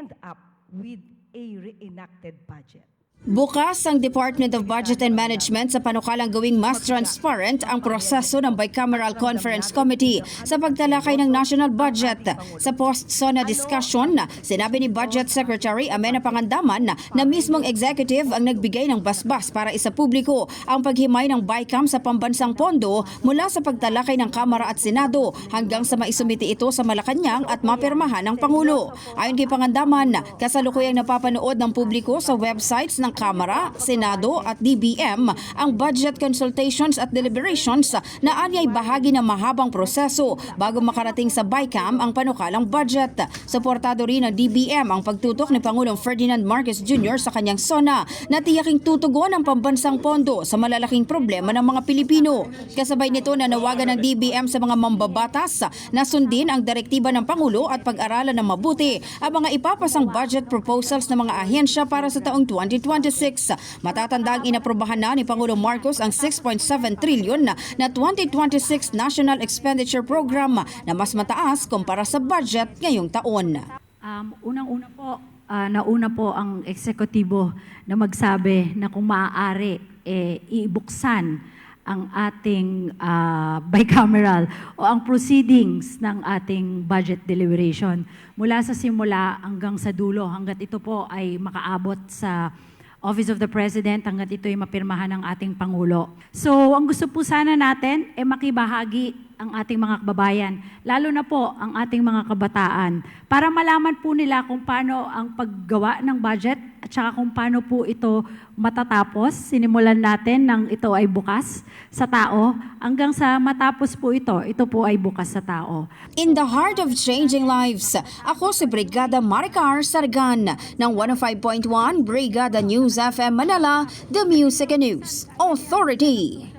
end up with a reenacted budget. Bukas ang Department of Budget and Management sa panukalang gawing mas transparent ang proseso ng Bicameral Conference Committee sa pagtalakay ng national budget. Sa post-SONA discussion, sinabi ni Budget Secretary Amenah Pangandaman na mismong executive ang nagbigay ng basbas para isapubliko ang paghimay ng BICAM sa pambansang pondo mula sa pagtalakay ng Kamara at Senado hanggang sa maisumiti ito sa Malacanang at mapirmahan ng Pangulo. Ayon kay Pangandaman, kasalukuyang napapanood ng publiko sa websites ng Kamara, Senado at DBM ang budget consultations at deliberations na anyay bahagi ng mahabang proseso bago makarating sa BICAM ang panukalang budget. Suportado rin ng DBM ang pagtutok ni Pangulong Ferdinand Marcos Jr. sa kanyang SONA na tiyaking tutugon ang pambansang pondo sa malalaking problema ng mga Pilipino. Kasabay nito nanawagan ng DBM sa mga mambabatas na sundin ang direktiba ng Pangulo at pag-aralan ng mabuti ang mga ipapasang budget proposals ng mga ahensya para sa taong 2026. Matatandang inaprobahan na ni Pangulong Marcos ang 6.7 trilyon na 2026 National Expenditure Program na mas mataas kumpara sa budget ngayong taon. Unang-una po, nauna po ang eksekutibo na magsabi na kung maaari ibuksan ang ating bicameral o ang proceedings ng ating budget deliberation mula sa simula hanggang sa dulo hanggat ito po ay makaabot sa Office of the President hanggat ito ay mapirmahan ng ating Pangulo. So, ang gusto po sana natin makibahagi ang ating mga kababayan, lalo na po ang ating mga kabataan, para malaman po nila kung paano ang paggawa ng budget at saka kung paano po ito matatapos. Sinimulan natin nang ito ay bukas sa tao, hanggang sa matapos po ito po ay bukas sa tao. In the heart of changing lives, ako si Brigada Maricar Sargan ng 105.1 Brigada News FM Manila, The Music and News Authority.